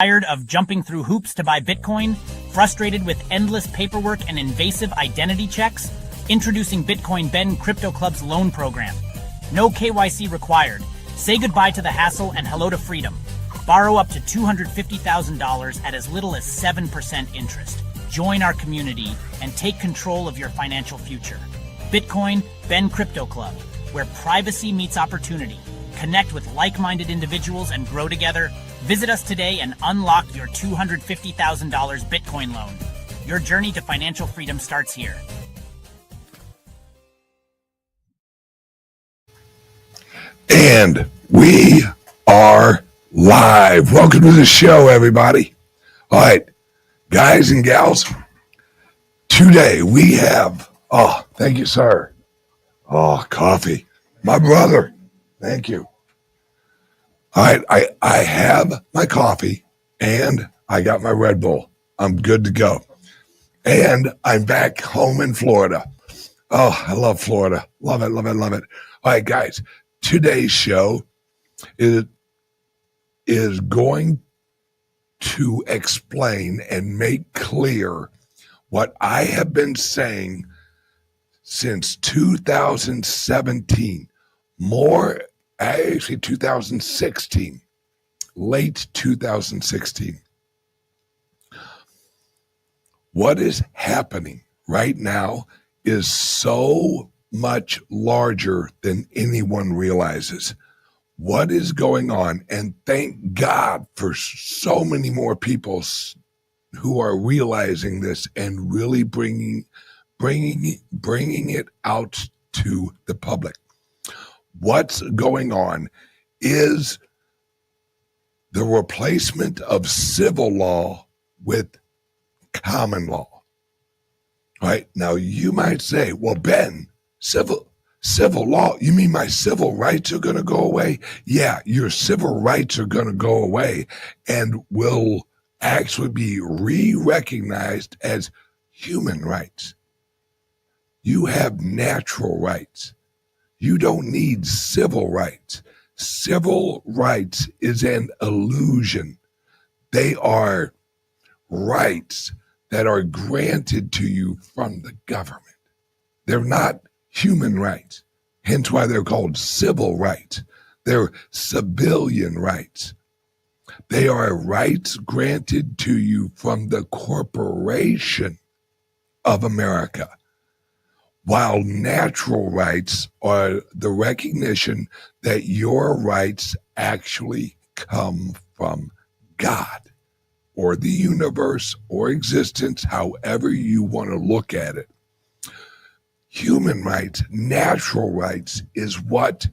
Tired of jumping through hoops to buy Bitcoin? Frustrated with endless paperwork and invasive identity checks? Introducing Bitcoin Ben Crypto Club's loan program. No KYC required. Say goodbye to the hassle and hello to freedom. Borrow up to $250,000 at as little as 7% interest. Join our community and take control of your financial future. Bitcoin Ben Crypto Club, where privacy meets opportunity. Connect with like-minded individuals and grow together. Visit us today and unlock your $250,000 Bitcoin loan. Your journey to financial freedom starts here. And we are live. Welcome to the show, everybody. All right, guys and gals, today we have, thank you, sir. Coffee. My brother. Thank you. All right, I have my coffee and I got my Red Bull. I'm good to go. And I'm back home in Florida. Oh, I love Florida. Love it, love it, love it. All right, guys, today's show is going to explain and make clear what I have been saying since 2017. Actually 2016, late 2016. What is happening right now is so much larger than anyone realizes. What is going on? And thank God for so many more people who are realizing this and really bringing it out to the public. What's going on is the replacement of civil law with common law. All right. Now you might say, well, Ben, civil law, you mean my civil rights are going to go away? Yeah, your civil rights are going to go away and will actually be re-recognized as human rights. You have natural rights. You don't need civil rights. Civil rights is an illusion. They are rights that are granted to you from the government. They're not human rights, hence why they're called civil rights. They're civilian rights. They are rights granted to you from the corporation of America. While natural rights are the recognition that your rights actually come from God or the universe or existence, however you want to look at it. Human rights, natural rights, is what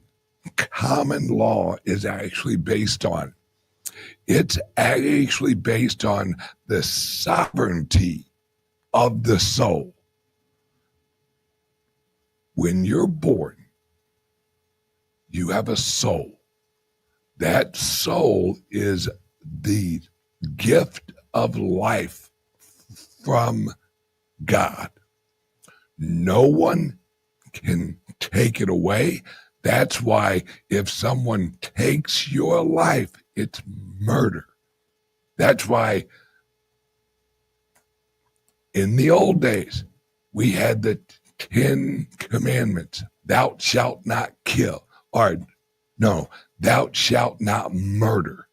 common law is actually based on. It's actually based on the sovereignty of the soul. When you're born, you have a soul. That soul is the gift of life from God. No one can take it away. That's why if someone takes your life, it's murder. That's why in the old days, we had the 10 commandments. Thou shalt not kill. Or no, thou shalt not murder.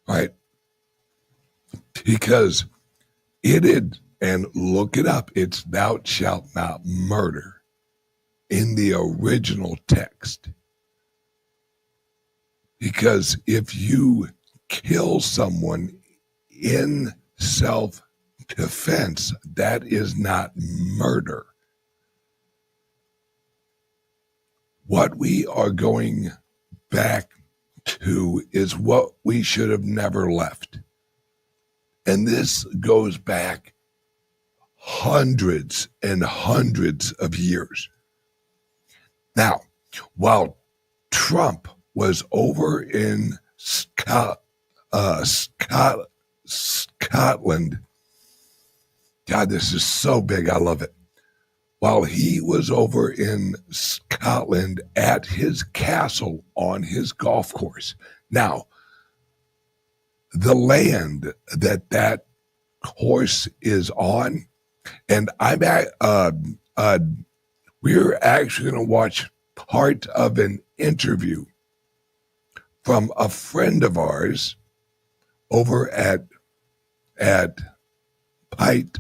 Right? Because it is, and look it up, it's thou shalt not murder in the original text. Because if you kill someone in self-defense, that is not murder. What we are going back to is what we should have never left. And this goes back hundreds and hundreds of years. Now, while Trump was over in Scotland, God, this is so big. I love it. While he was over in Scotland at his castle on his golf course. Now, the land that horse is on, and we're actually going to watch part of an interview from a friend of ours over at Pite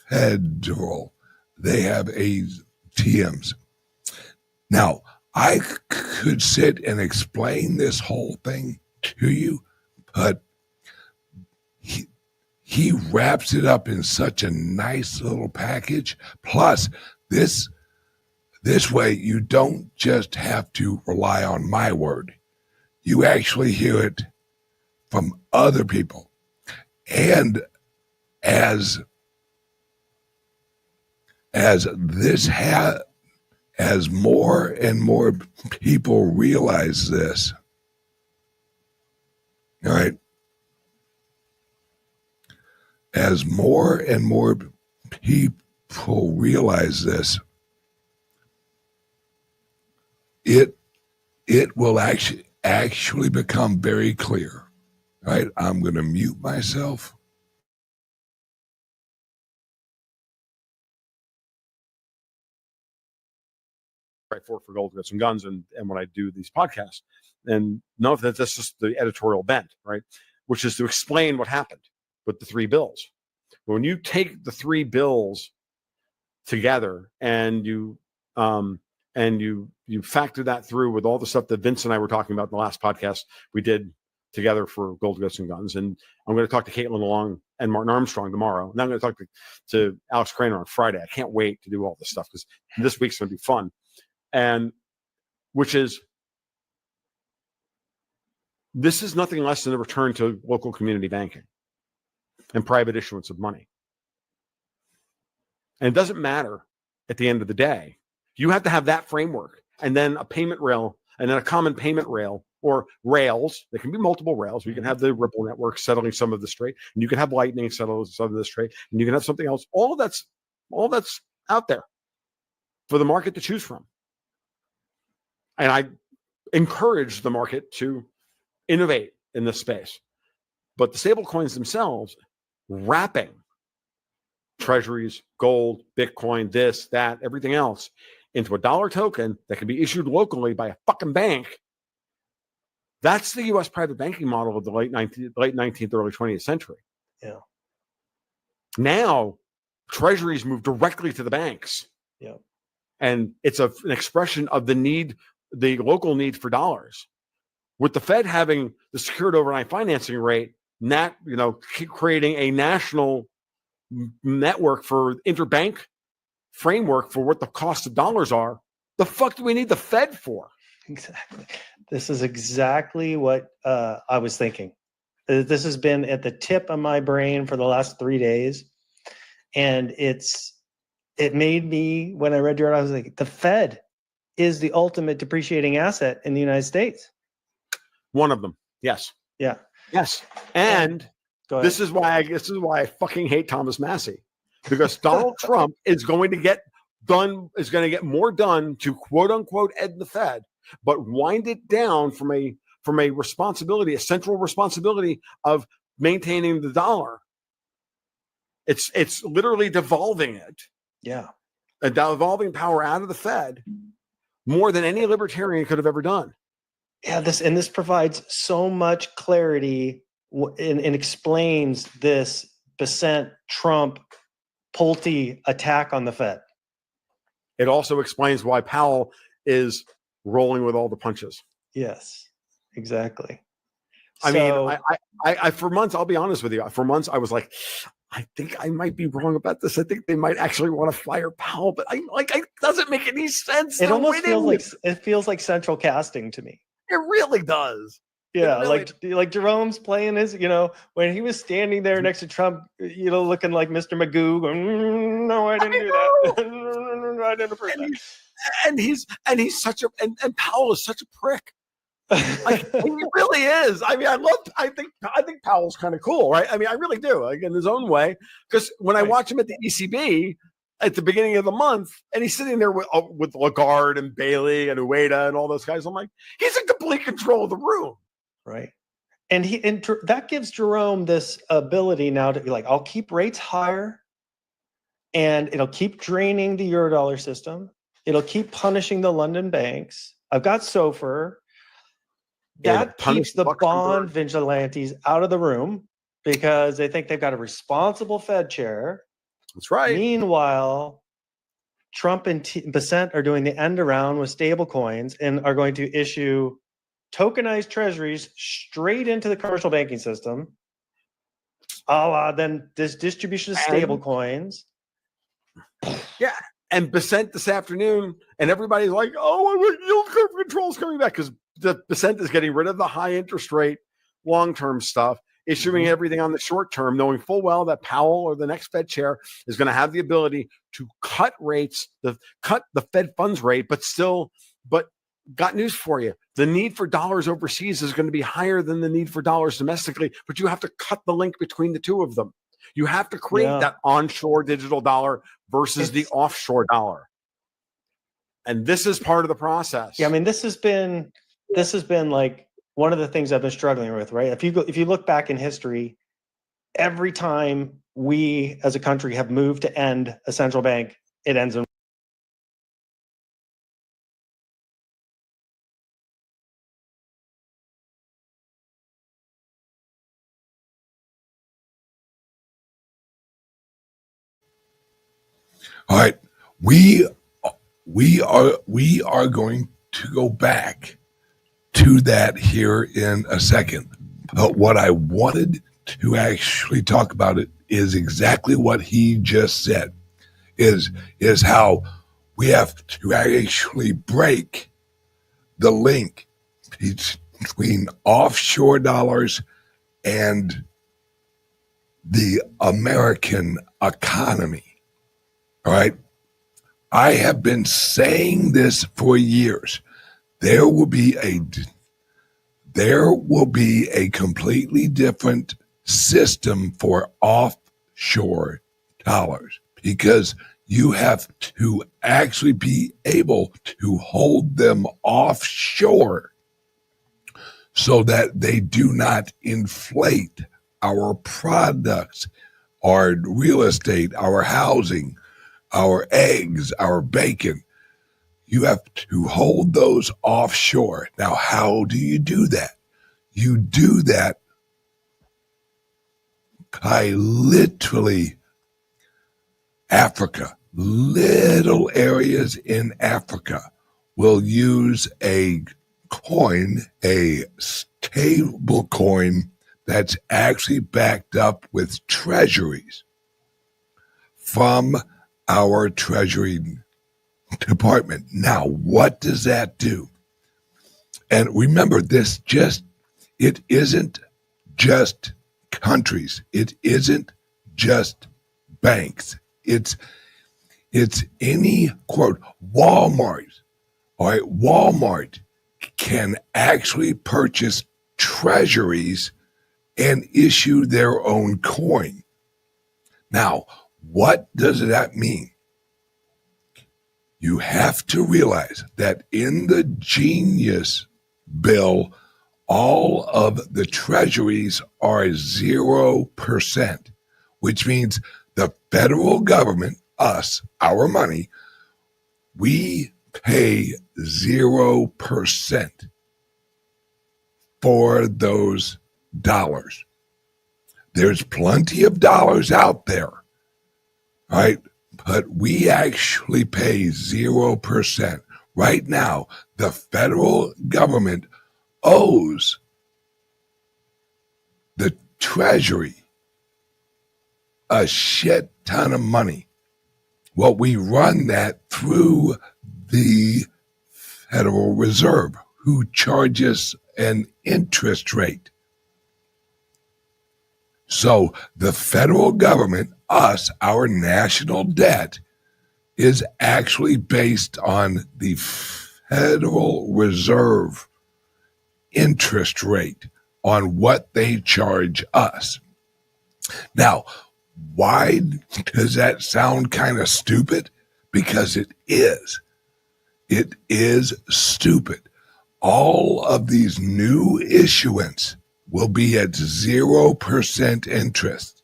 Federal. They have ATMs. Now, I could sit and explain this whole thing to you, but he wraps it up in such a nice little package. Plus, this way, you don't just have to rely on my word. You actually hear it from other people. And as more and more people realize this, all right, as more and more people realize this, it will actually become very clear. Right? I'm going to mute myself. Right for gold, got some guns, and when I do these podcasts, and none of that's just the editorial bent, right? Which is to explain what happened with the three bills. When you take the three bills together and you factor that through with all the stuff that Vince and I were talking about in the last podcast we did together for Gold, Ghosts, and Guns. And I'm going to talk to Caitlin Long and Martin Armstrong tomorrow. And I'm going to talk to Alex Craner on Friday. I can't wait to do all this stuff because this week's going to be fun. And this is nothing less than a return to local community banking and private issuance of money. And it doesn't matter at the end of the day. You have to have that framework and then a payment rail and then a common payment rail or rails. There can be multiple rails. You can have the Ripple network settling some of this trade, and you can have Lightning settle some of this trade, and you can have something else. All that's out there for the market to choose from. And I encourage the market to innovate in this space. But the stable coins themselves, wrapping treasuries, gold, Bitcoin, this, that, everything else into a dollar token that can be issued locally by a fucking bank. That's the U.S. private banking model of the late 19th, early 20th century. Yeah. Now, treasuries move directly to the banks. Yeah. And it's an expression of the local need for dollars. With the Fed having the secured overnight financing rate, creating a national network for interbank framework for what the cost of dollars are, the fuck do we need the Fed for? Exactly. This is exactly what I was thinking. This has been at the tip of my brain for the last 3 days. And it made me, when I read your article, I was like, the Fed is the ultimate depreciating asset in the United States. One of them. Yes. Yeah. Yes. And this is why I fucking hate Thomas Massey, because Donald Trump is going to get more done to quote unquote end the Fed, but wind it down from a responsibility, a central responsibility of maintaining the dollar. It's literally devolving it. Yeah. A devolving power out of the Fed more than any libertarian could have ever done. Yeah, this provides so much clarity and explains this Besant Trump Pulte attack on the Fed. It also explains why Powell is rolling with all the punches. Yes, exactly. I mean, I for months, I'll be honest with you, for months I was like, I think I might be wrong about this. I think they might actually want to fire Powell, but it doesn't make any sense. It almost feels like central casting to me. It really does. Yeah, really, like Jerome's playing his, when he was standing there next to Trump, looking like Mr. Magoo, going, no, I didn't do that. I didn't approve that. And he's such a, and Powell is such a prick. He really is. I mean, I think Powell's kind of cool, right? I mean, I really do, like in his own way. Because when I watch him at the ECB at the beginning of the month, and he's sitting there with Lagarde and Bailey and Ueda and all those guys, I'm like, he's in complete control of the room. Right. And that gives Jerome this ability now to be like, I'll keep rates higher, and it'll keep draining the Eurodollar system. It'll keep punishing the London banks. I've got SOFR. That keeps the bond vigilantes out of the room because they think they've got a responsible Fed chair. That's right. Meanwhile, Trump and Bessent are doing the end around with stable coins and are going to issue tokenized treasuries straight into the commercial banking system. Then this distribution of stable coins. Yeah. And Bessent this afternoon, and everybody's like, oh, yield curve control is coming back because the Bessent is getting rid of the high interest rate, long-term stuff, issuing everything on the short term, knowing full well that Powell or the next Fed chair is going to have the ability to cut rates, cut the Fed funds rate, but got news for you. The need for dollars overseas is going to be higher than the need for dollars domestically, but you have to cut the link between the two of them. You have to create that onshore digital dollar versus the offshore dollar. And this is part of the process. Yeah, I mean, this has been like one of the things I've been struggling with, right? If you look back in history, every time we as a country have moved to end a central bank, it ends in All right, we are going to go back to that here in a second. But what I wanted to actually talk about it is exactly what he just said. Is how we have to actually break the link between offshore dollars and the American economy. All right. I have been saying this for years. There will be a completely different system for offshore dollars because you have to actually be able to hold them offshore so that they do not inflate our products, our real estate, our housing, our eggs, our bacon. You have to hold those offshore. Now, how do you do that? You do that by literally Africa. Little areas in Africa will use a coin, a stable coin that's actually backed up with treasuries from our Treasury Department. Now, what does that do? And remember, it isn't just countries. It isn't just banks. It's any quote, Walmart. All right, Walmart can actually purchase treasuries and issue their own coin. Now, what does that mean? You have to realize that in the Genius bill, all of the treasuries are 0%, which means the federal government, us, our money, we pay 0% for those dollars. There's plenty of dollars out there, right? But we actually pay 0%. Right now, the federal government owes the Treasury a shit ton of money. Well, we run that through the Federal Reserve, who charges an interest rate. So the federal government, us, our national debt, is actually based on the Federal Reserve interest rate on what they charge us. Now, why does that sound kind of stupid? Because it is. It is stupid. All of these new issuance will be at 0% interest.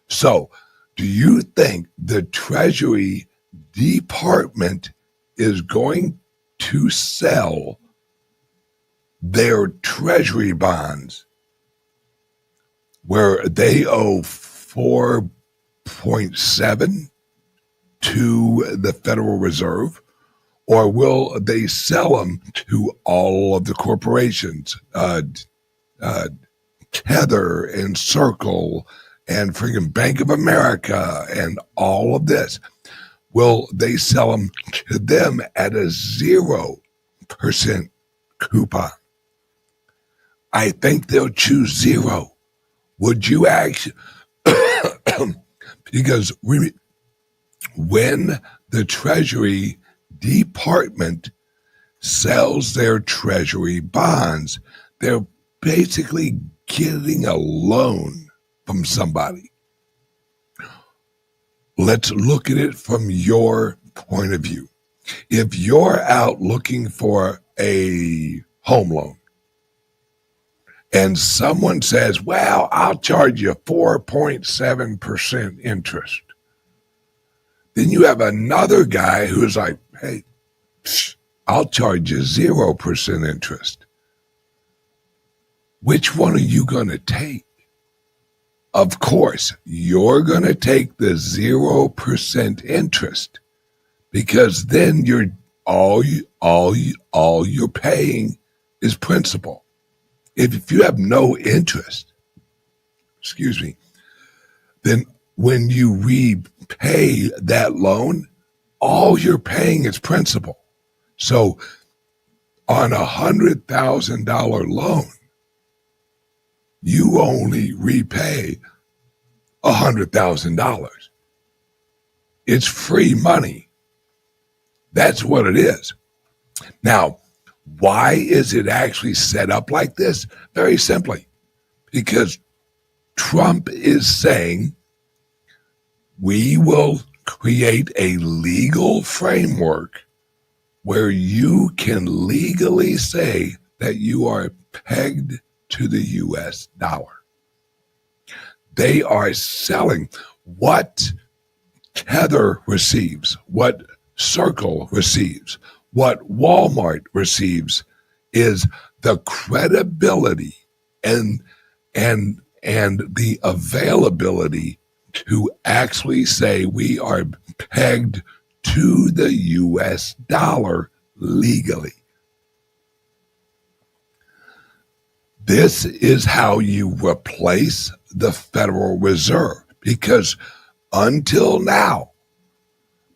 So, do you think the Treasury Department is going to sell their Treasury bonds where they owe 4.7 to the Federal Reserve? Or will they sell them to all of the corporations, Tether and Circle and freaking Bank of America and all of this? Will they sell them to them at a 0% coupon? I think they'll choose 0. Would you actually? Because when the Treasury Department sells their Treasury bonds, they're basically getting a loan from somebody. Let's look at it from your point of view. If you're out looking for a home loan and someone says, well, I'll charge you 4.7% interest, then you have another guy who's like, hey, I'll charge you 0% interest. Which one are you going to take? Of course, you're going to take the 0% interest, because then all you're paying is principal. If you have no interest, then when you repay that loan, all you're paying is principal. So on a $100,000 loan, you only repay $100,000. It's free money. That's what it is. Now, why is it actually set up like this? Very simply, because Trump is saying we will create a legal framework where you can legally say that you are pegged to the US dollar. They are selling what Tether receives, what Circle receives, what Walmart receives is the credibility and the availability to actually say we are pegged to the US dollar legally. This is how you replace the Federal Reserve, because until now,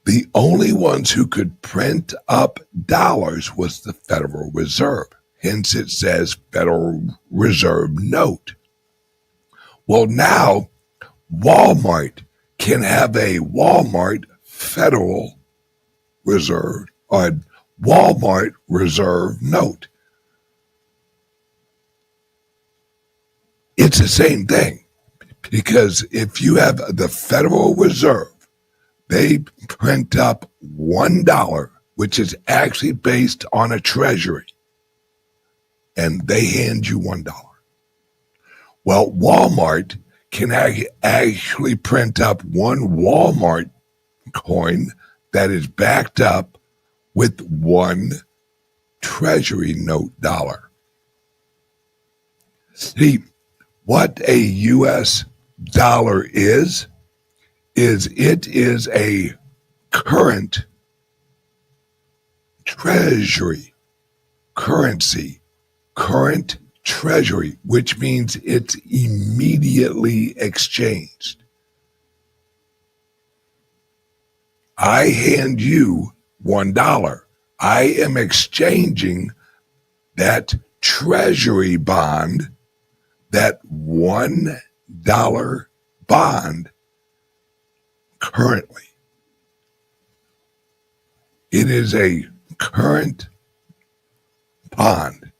the only ones who could print up dollars was the Federal Reserve. Hence it says Federal Reserve note. Well, now Walmart can have a Walmart Federal Reserve or Walmart Reserve note. It's the same thing, because if you have the Federal Reserve, they print up $1, which is actually based on a treasury, and they hand you $1. Well, Walmart can actually print up one Walmart coin that is backed up with one treasury note dollar. See, what a U.S. dollar is it is a current treasury currency, current treasury, which means it's immediately exchanged. I hand you $1. I am exchanging that treasury bond, that $1 bond currently. It is a current bond,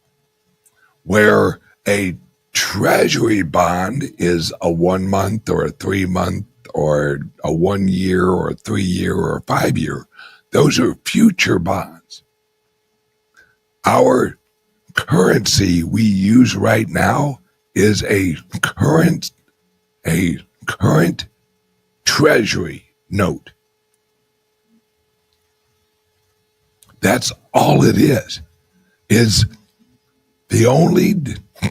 where a treasury bond is a 1 month or a 3 month or a 1 year or a 3 year or a 5 year. Those are future bonds. Our currency we use right now is a current treasury note. That's all it is the only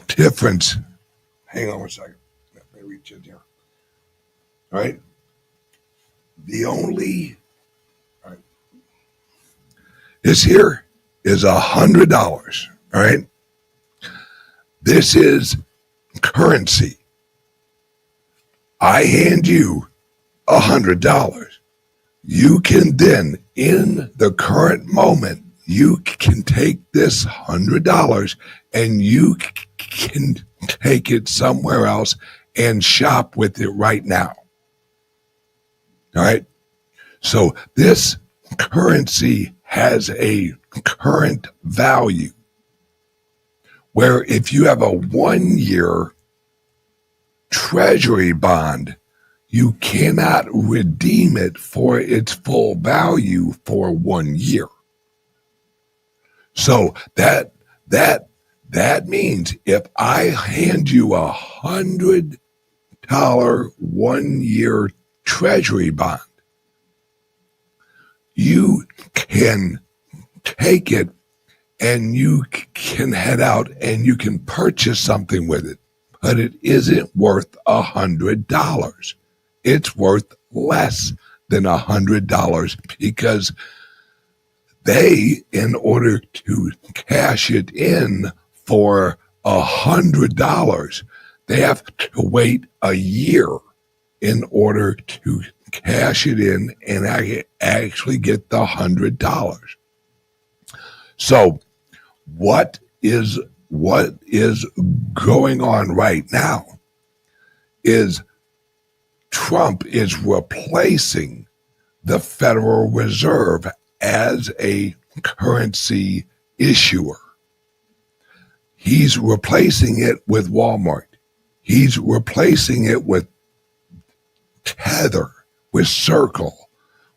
difference. Hang on one second. Let me reach in here. All right. This here is $100. All right. This is currency. I hand you $100. You can then, in the current moment, you can take this $100 and you can take it somewhere else and shop with it right now. All right. So this currency has a current value where if you have a 1-year treasury bond, you cannot redeem it for its full value for 1 year. So that means if I hand you $100 1-year treasury bond, you can take it and you can head out and you can purchase something with it, but it isn't worth $100. It's worth less than $100 because they, in order to cash it in for $100, they have to wait a year in order to cash it in and actually get the $100. So what is going on right now is Trump is replacing the Federal Reserve as a currency issuer. He's replacing it with Walmart. He's replacing it with Tether, with Circle,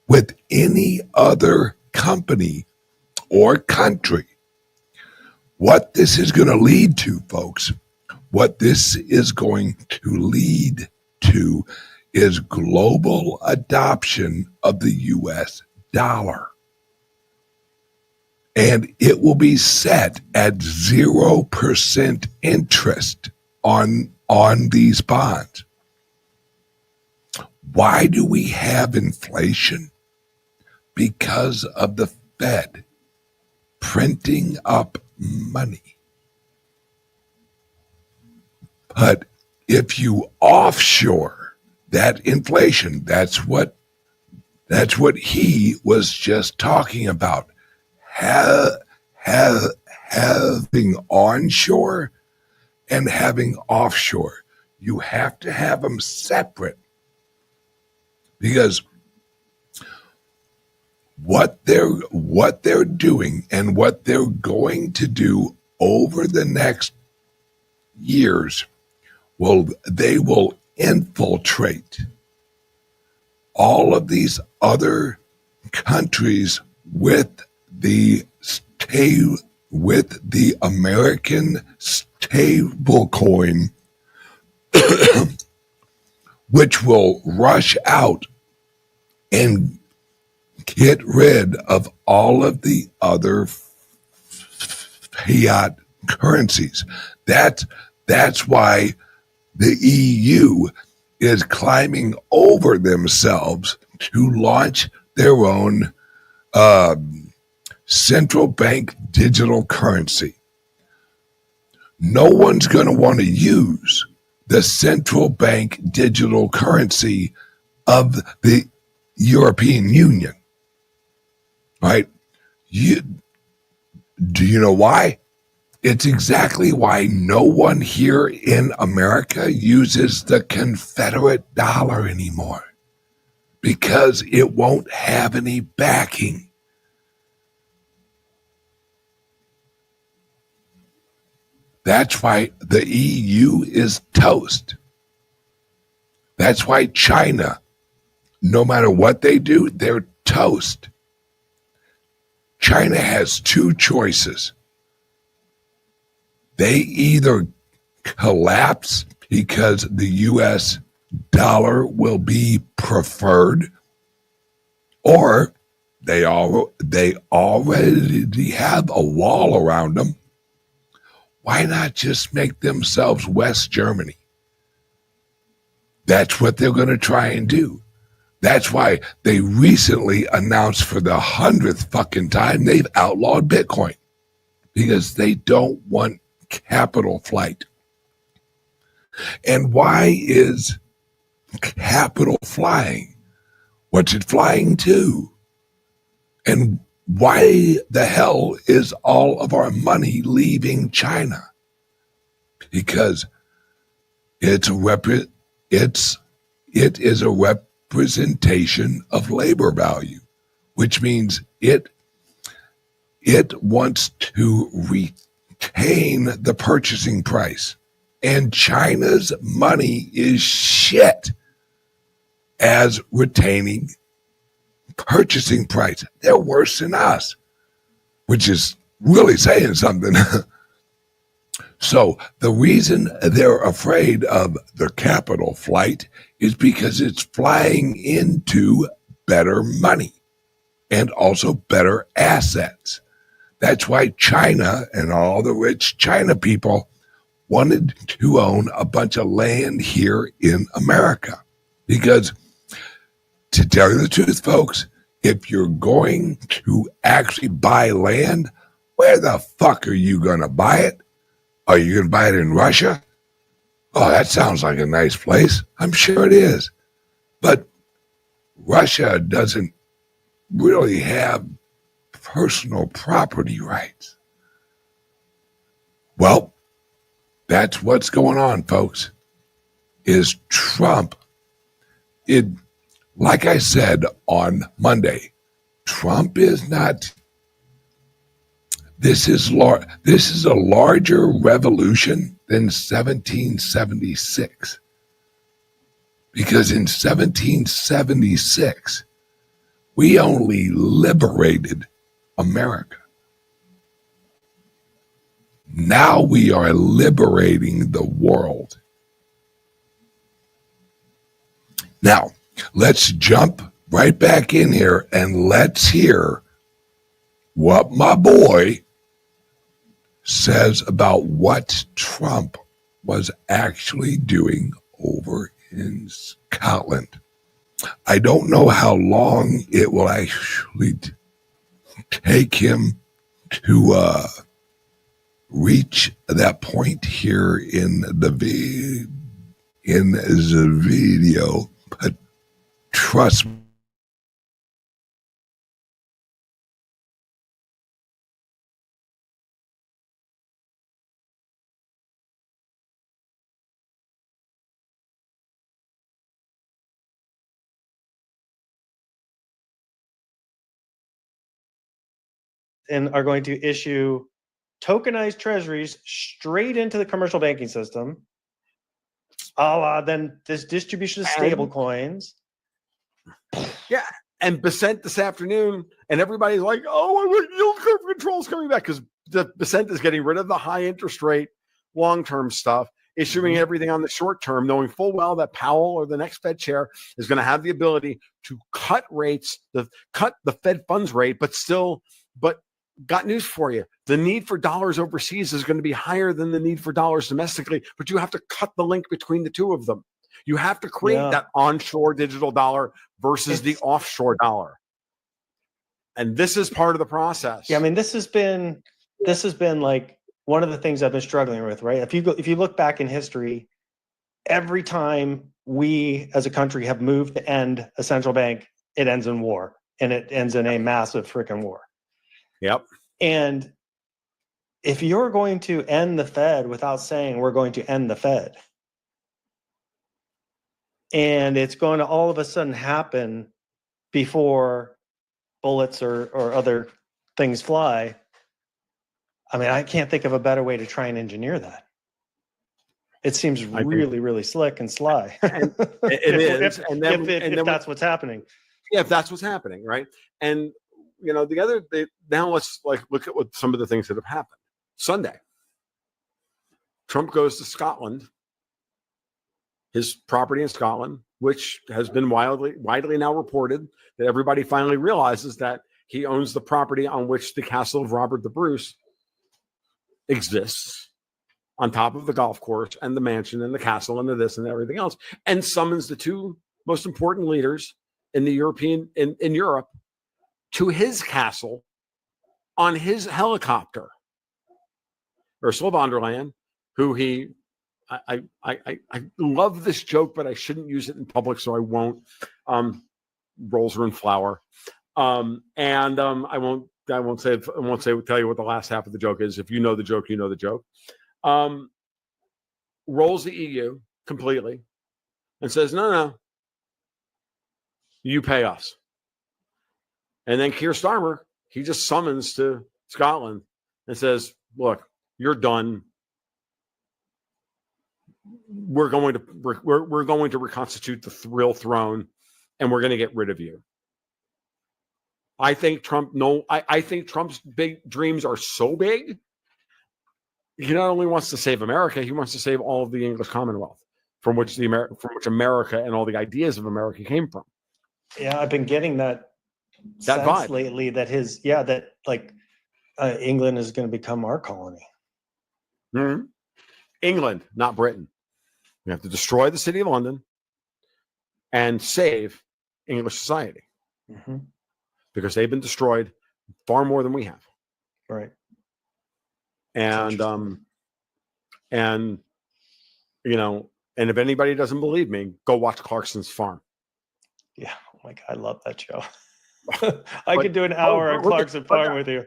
with any other company or country. What this is going to lead to, folks, what this is going to lead to is global adoption of the U.S. dollar. And it will be set at 0% interest on these bonds. Why do we have inflation? Because of the Fed printing up money. But if you offshore that inflation, that's what he was just talking about. Having onshore and having offshore. You have to have them separate because what they're doing and what they're going to do over the next years, they will infiltrate all of these other countries with the American stable coin, which will rush out and get rid of all of the other fiat currencies. That's why the EU is climbing over themselves to launch their own central bank digital currency. No one's going to want to use the central bank digital currency of the European Union, right? Do you know why? It's exactly why no one here in America uses the Confederate dollar anymore, because it won't have any backing. That's why the EU is toast. That's why China, no matter what they do, they're toast. China has two choices. They either collapse because the US dollar will be preferred, or they already have a wall around them. Why not just make themselves West Germany? That's what they're going to try and do. That's why they recently announced for the 100th fucking time they've outlawed Bitcoin, because they don't want capital flight. And why is capital flying? What's it flying to? And why the hell is all of our money leaving China? Because it is a representation of labor value, which means it wants to retain the purchasing price. And China's money is shit as retaining purchasing price. They're worse than us, which is really saying something. So the reason they're afraid of the capital flight is because it's flying into better money and also better assets. That's why China and all the rich China people wanted to own a bunch of land here in America. Because to tell you the truth, folks, if you're going to actually buy land, where the fuck are you going to buy it? Are you going to buy it in Russia? Oh, that sounds like a nice place. I'm sure it is. But Russia doesn't really have personal property rights. Well, that's what's going on, folks, is Trump. Like I said on Monday, Trump is not. This is a larger revolution than 1776. Because in 1776, we only liberated America. Now we are liberating the world. Now, let's jump right back in here and let's hear what my boy says about what Trump was actually doing over in Scotland. I don't know how long it will actually take him to reach that point here in the video, but trust me. And are going to issue tokenized treasuries straight into the commercial banking system. Then this distribution of stable coins. Yeah. And Besant this afternoon, and everybody's like, oh, yield curve control is coming back, because the Besant is getting rid of the high interest rate, long-term stuff, issuing everything on the short term, knowing full well that Powell or the next Fed chair is going to have the ability to cut rates, cut the Fed funds rate, but got news for you. The need for dollars overseas is going to be higher than the need for dollars domestically, but you have to cut the link between the two of them. You have to create that onshore digital dollar versus the offshore dollar. And this is part of the process. Yeah, I mean, this has been like one of the things I've been struggling with, right? If you look back in history, every time we as a country have moved to end a central bank, it ends in war, and it ends in a massive freaking war. Yep. And if you're going to end the Fed without saying we're going to end the Fed, and it's going to all of a sudden happen before bullets or other things fly, I mean, I can't think of a better way to try and engineer that. It seems really slick and sly. If that's what's happening. Yeah, if that's what's happening, right? And now let's look at what some of the things that have happened. Sunday, Trump goes to Scotland, his property in Scotland, which has been widely now reported that everybody finally realizes that he owns the property on which the castle of Robert the Bruce exists, on top of the golf course and the mansion and the castle and the this and everything else, and summons the two most important leaders in the in Europe to his castle on his helicopter. Ursula von der Leyen, who I love this joke, but I shouldn't use it in public, so I won't. Rolls her in flour, and I won't tell you what the last half of the joke is. If you know the joke, you know the joke. Rolls the EU completely and says, no, you pay us. And then Keir Starmer, he just summons to Scotland and says, look, you're done. We're going to reconstitute the real throne, and we're going to get rid of you. I think I think Trump's big dreams are so big. He not only wants to save America, he wants to save all of the English Commonwealth, from which America and all the ideas of America came from. Yeah, I've been getting that sense vibe lately that England is going to become our colony. Mm-hmm. England, not Britain. We have to destroy the city of London and save English society, because they've been destroyed far more than we have. Right. And if anybody doesn't believe me, go watch Clarkson's Farm. Yeah, oh I love that show. I could do an hour on Clarkson Farm with you.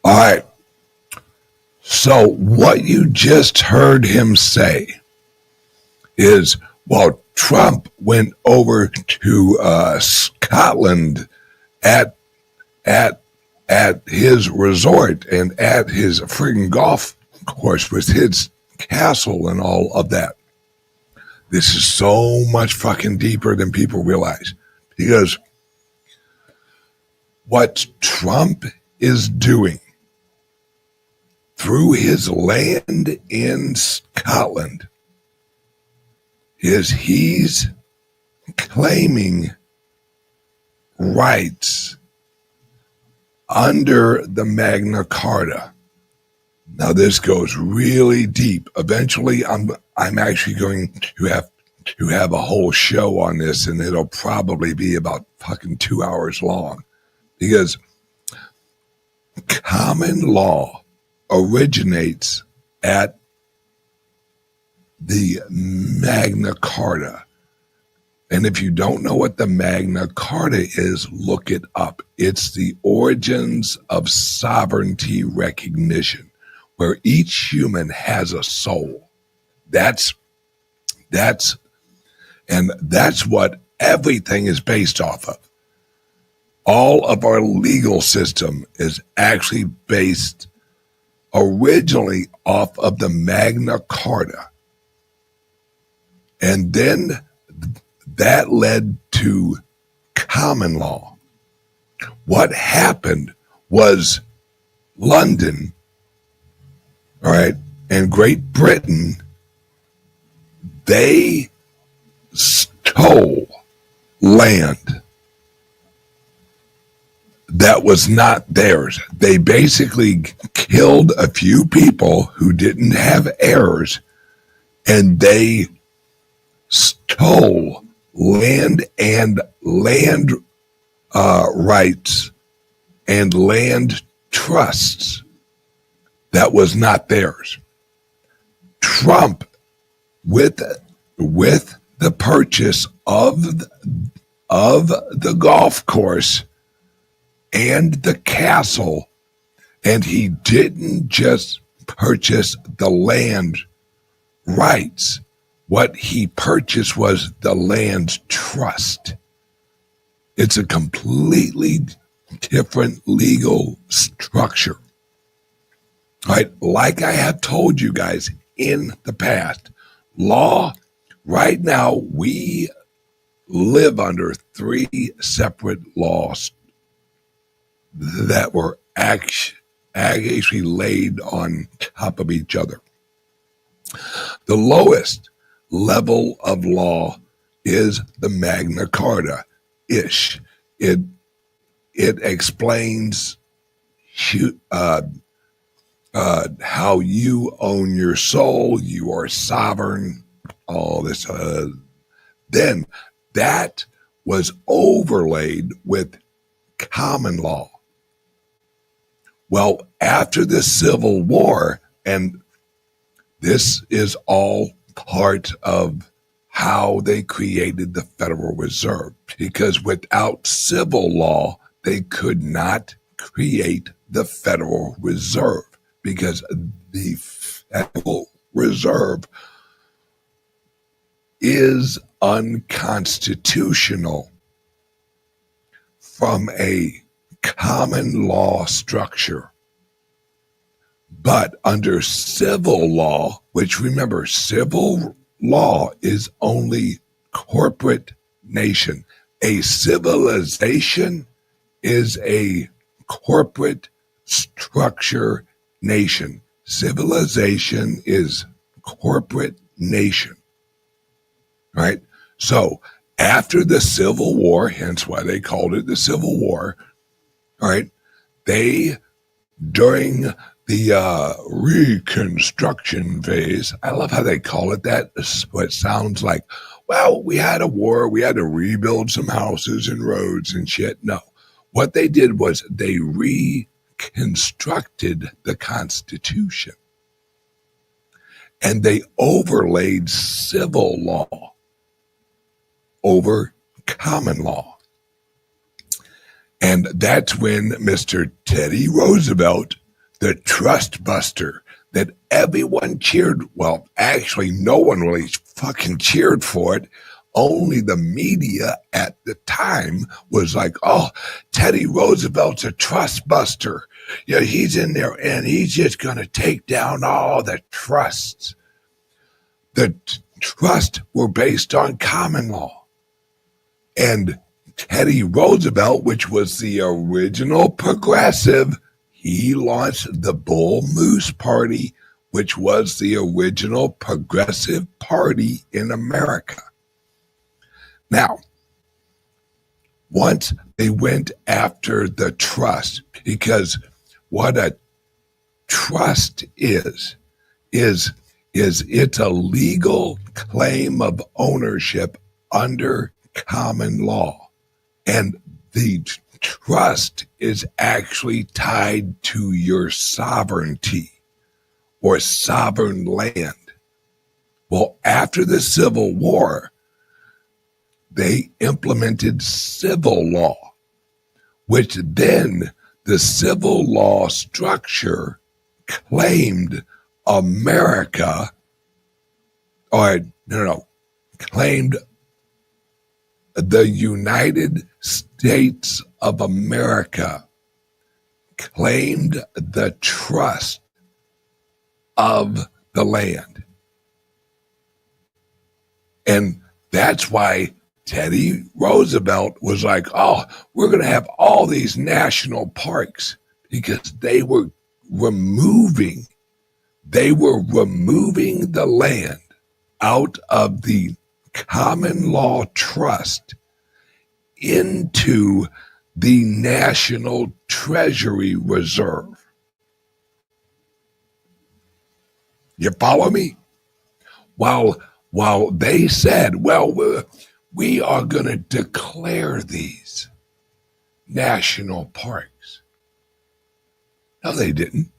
All right. So what you just heard him say is, well, Trump went over to Scotland at his resort and at his friggin' golf course with his castle and all of that. This is so much fucking deeper than people realize, because what Trump is doing through his land in Scotland is he's claiming rights under the Magna Carta. Now this goes really deep. Eventually I'm actually going to have a whole show on this, and it'll probably be about fucking 2 hours long, because common law originates at the Magna Carta. And if you don't know what the Magna Carta is, look it up. It's the origins of sovereignty recognition, where each human has a soul. That's what everything is based off of. All of our legal system is actually based originally off of the Magna Carta. And then that led to common law. What happened was London, all right, and Great Britain, they stole land that was not theirs. They basically killed a few people who didn't have heirs, and they stole land and land rights and land trusts that was not theirs. Trump, with the purchase of the golf course and the castle, and he didn't just purchase the land rights. What he purchased was the land trust. It's a completely different legal structure. All right, like I have told you guys in the past, law, right now we live under three separate laws that were actually laid on top of each other. The lowest level of law is the Magna Carta-ish. It explains how you own your soul, you are sovereign, all this. Then that was overlaid with common law. Well, after the Civil War, and this is all part of how they created the Federal Reserve, because without civil law, they could not create the Federal Reserve, because the Federal Reserve is unconstitutional from a common law structure. But under civil law, which remember, civil law is only corporate nation. A civilization is a corporate structure nation. Civilization is corporate nation, right? So after the Civil War, hence why they called it the Civil War, all right, they, during the Reconstruction phase, I love how they call it that. It sounds like, well, we had a war, we had to rebuild some houses and roads and shit. No, what they did was they reconstructed the Constitution, and they overlaid civil law over common law. And that's when Mr. Teddy Roosevelt, the trust buster that everyone cheered, well, actually no one really fucking cheered for it. Only the media at the time was like, oh, Teddy Roosevelt's a trust buster. Yeah, he's in there and he's just going to take down all the trusts. The trusts were based on common law. And Teddy Roosevelt, which was the original progressive, he launched the Bull Moose Party, which was the original progressive party in America. Now, once they went after the trust, because what a trust is it's a legal claim of ownership under common law. And the trust is actually tied to your sovereignty or sovereign land. Well, after the Civil War, they implemented civil law, which then the civil law structure claimed America, claimed the United States of America, claimed the trust of the land. And that's why Teddy Roosevelt was like, oh, we're going to have all these national parks, because they were removing the land out of the common law trust into the National Treasury Reserve. You follow me? While they said, well, we are going to declare these national parks. No, they didn't.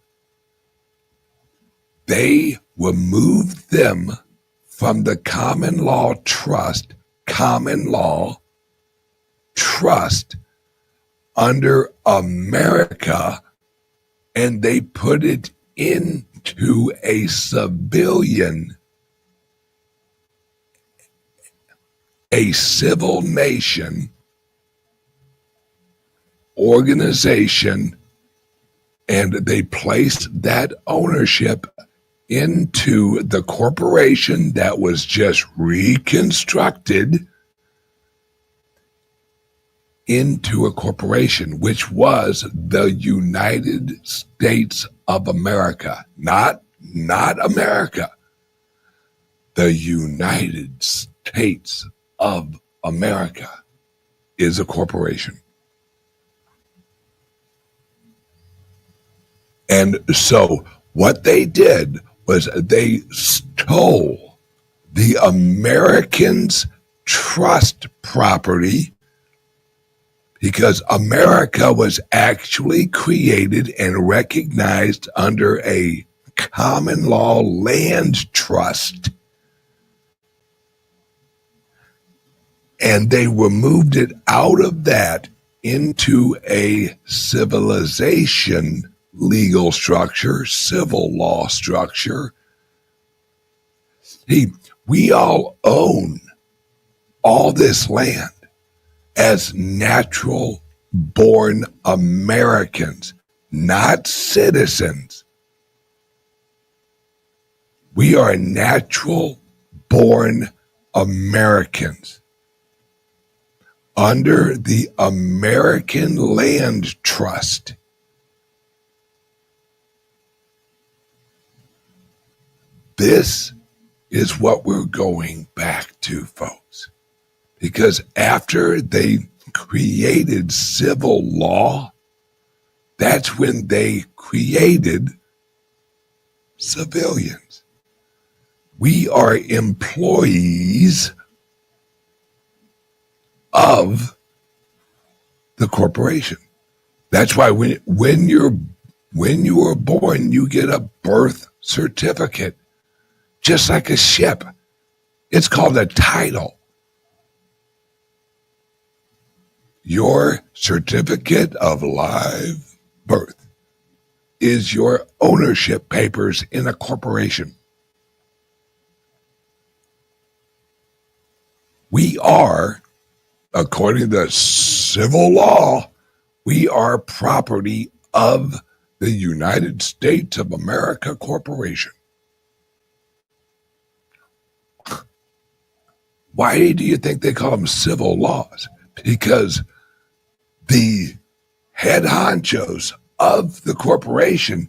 They removed them from the common law trust under America, and they put it into a civil nation organization, and they placed that ownership into the corporation that was just reconstructed into a corporation, which was the United States of America, not America, the United States of America is a corporation. And so what they did was they stole the Americans' trust property, because America was actually created and recognized under a common law land trust. And they removed it out of that into a civilization legal structure, civil law structure. See, we all own all this land as natural born Americans, not citizens. We are natural born Americans under the American Land Trust. This is what we're going back to, folks. Because after they created civil law, that's when they created civilians. We are employees of the corporation. That's why when you are born, you get a birth certificate, just like a ship. It's called a title. Your certificate of live birth is your ownership papers in a corporation. We are, according to civil law, we are property of the United States of America Corporation. Why do you think they call them civil laws? Because the head honchos of the corporation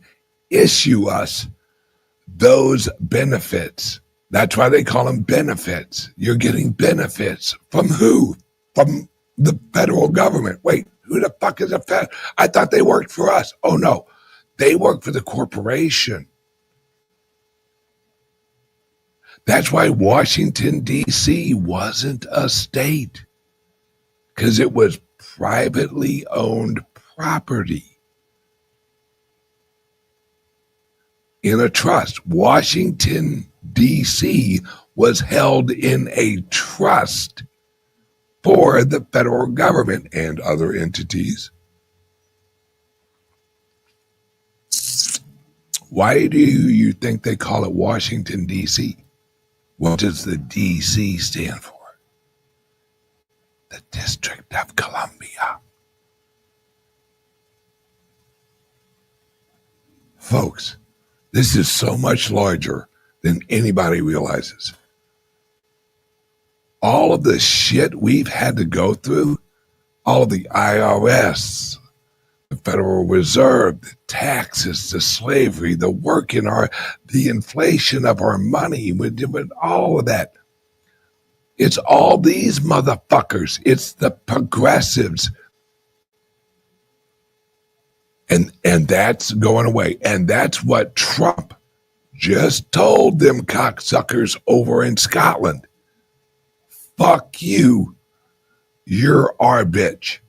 issue us those benefits. That's why they call them benefits. You're getting benefits from who? From the federal government. Wait, who the fuck is a fed? I thought they worked for us. Oh no, they work for the corporation. That's why Washington, D.C. wasn't a state, because it was privately owned property in a trust. Washington, D.C. was held in a trust for the federal government and other entities. Why do you think they call it Washington, D.C.? What does the D.C. stand for? The District of Columbia. Folks, this is so much larger than anybody realizes. All of the shit we've had to go through, all of the IRS, the Federal Reserve, the taxes, the slavery, the work in the inflation of our money, with all of that. It's all these motherfuckers. It's the progressives. And that's going away. And that's what Trump just told them cocksuckers over in Scotland. Fuck you. You're our bitch.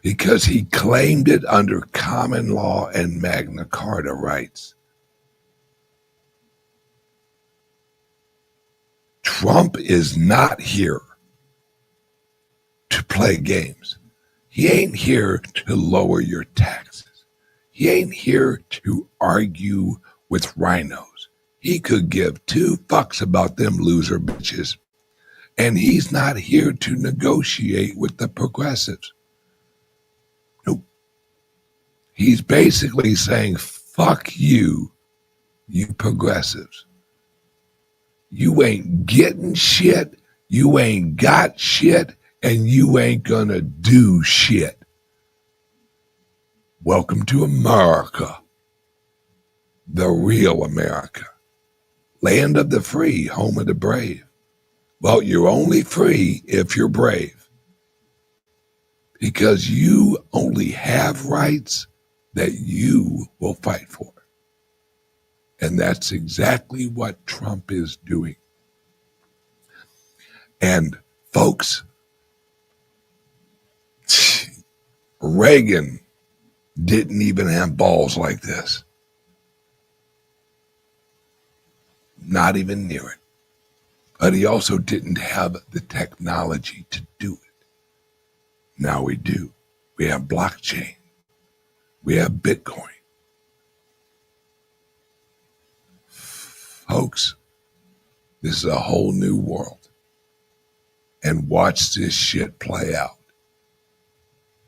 Because he claimed it under common law and Magna Carta rights. Trump is not here to play games. He ain't here to lower your taxes. He ain't here to argue with rhinos. He could give two fucks about them loser bitches. And he's not here to negotiate with the progressives. Nope. He's basically saying, fuck you, you progressives. You ain't getting shit. You ain't got shit. and you ain't gonna do shit. Welcome to America, the real America, land of the free, home of the brave. Well, you're only free if you're brave, because you only have rights that you will fight for. And that's exactly what Trump is doing. And folks, Reagan didn't even have balls like this. Not even near it. But he also didn't have the technology to do it. Now we do. We have blockchain. We have Bitcoin. Folks, this is a whole new world. And watch this shit play out.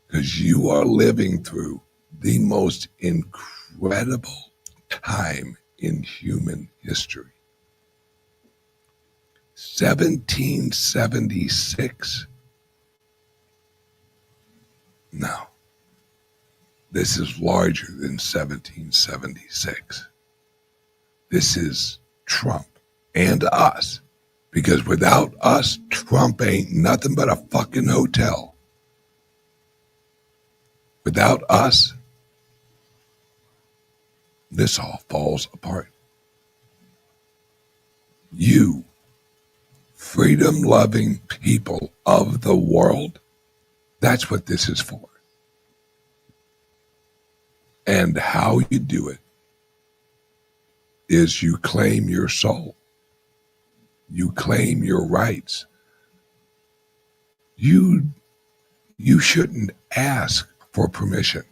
Because you are living through the most incredible time in human history. 1776? No. This is larger than 1776. This is Trump and us. Because without us, Trump ain't nothing but a fucking hotel. Without us, this all falls apart. You, freedom-loving people of the world, that's what this is for. And how you do it is you claim your soul. You claim your rights. You shouldn't ask for permission.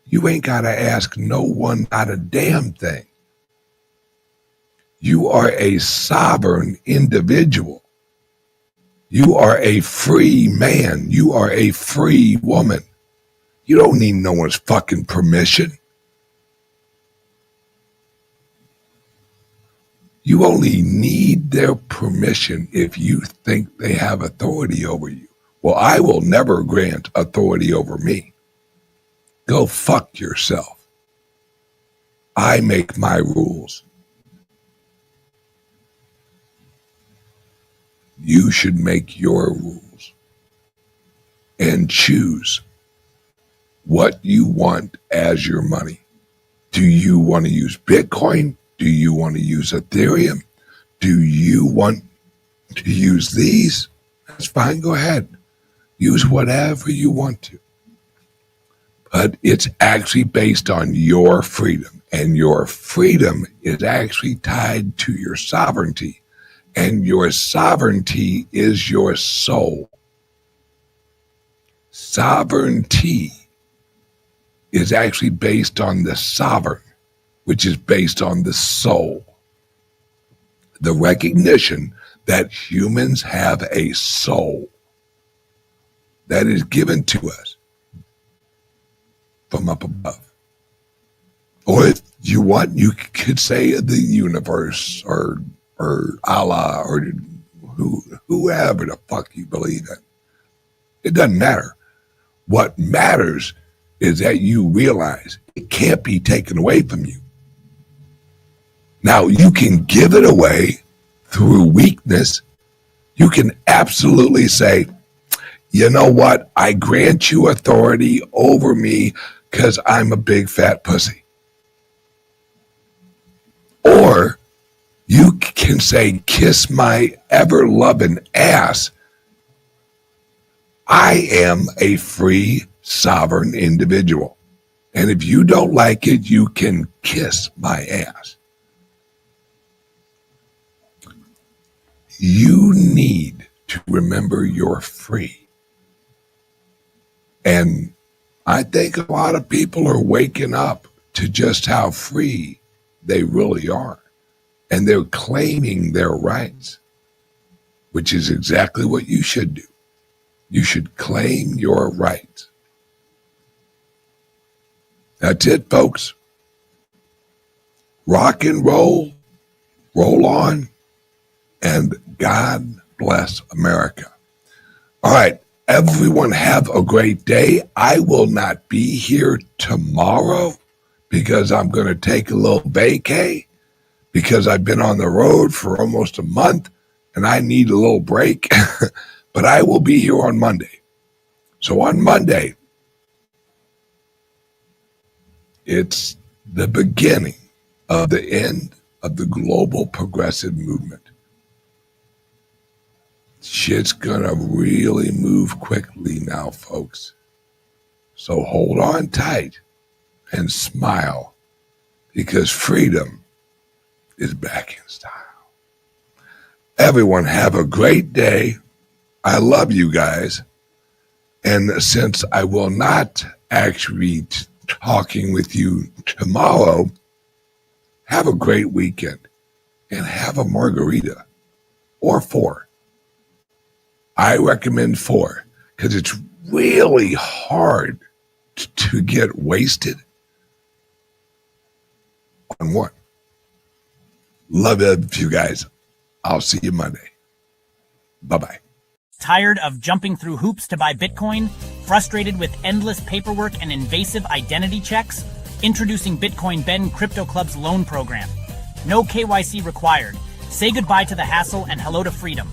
You ain't got to ask no one not a damn thing. You are a sovereign individual. You are a free man. You are a free woman. You don't need no one's fucking permission. You only need their permission if you think they have authority over you. Well, I will never grant authority over me. Go fuck yourself. I make my rules. You should make your rules and choose what you want as your money. Do you want to use Bitcoin? Do you want to use Ethereum? Do you want to use these? That's fine. Go ahead. Use whatever you want to. But it's actually based on your freedom. And your freedom is actually tied to your sovereignty. And your sovereignty is your soul. Sovereignty is actually based on the sovereign, which is based on the soul. The recognition that humans have a soul that is given to us from up above. Or if you want, you could say the universe or Allah or whoever the fuck you believe in. It doesn't matter. What matters is that you realize it can't be taken away from you. Now, you can give it away through weakness. You can absolutely say, you know what? I grant you authority over me because I'm a big fat pussy. Or you can say, kiss my ever-loving ass. I am a free, sovereign individual. And if you don't like it, you can kiss my ass. You need to remember you're free. And I think a lot of people are waking up to just how free they really are. And they're claiming their rights, which is exactly what you should do. You should claim your rights. That's it, folks. Rock and roll on, and God bless America. All right. Everyone have a great day. I will not be here tomorrow because I'm going to take a little vacay because I've been on the road for almost a month and I need a little break. But I will be here on Monday. So on Monday, it's the beginning of the end of the global progressive movement. Shit's gonna really move quickly now, folks. So hold on tight and smile because freedom is back in style. Everyone have a great day. I love you guys. And since I will not actually be talking with you tomorrow, have a great weekend and have a margarita or 4. I recommend 4 because it's really hard to get wasted on 1. Love you guys. I'll see you Monday. Bye-bye. Tired of jumping through hoops to buy Bitcoin? Frustrated with endless paperwork and invasive identity checks? Introducing Bitcoin Ben Crypto Club's loan program. No KYC required. Say goodbye to the hassle and hello to freedom.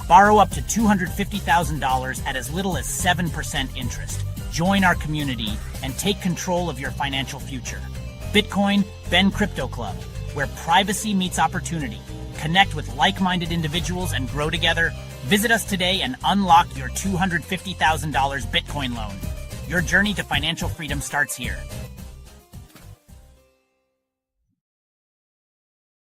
Borrow up to $250,000 at as little as 7% interest. Join our community and take control of your financial future. Bitcoin Ben Crypto Club, where privacy meets opportunity. Connect with like-minded individuals and grow together. Visit us today and unlock your $250,000 Bitcoin loan. Your journey to financial freedom starts here.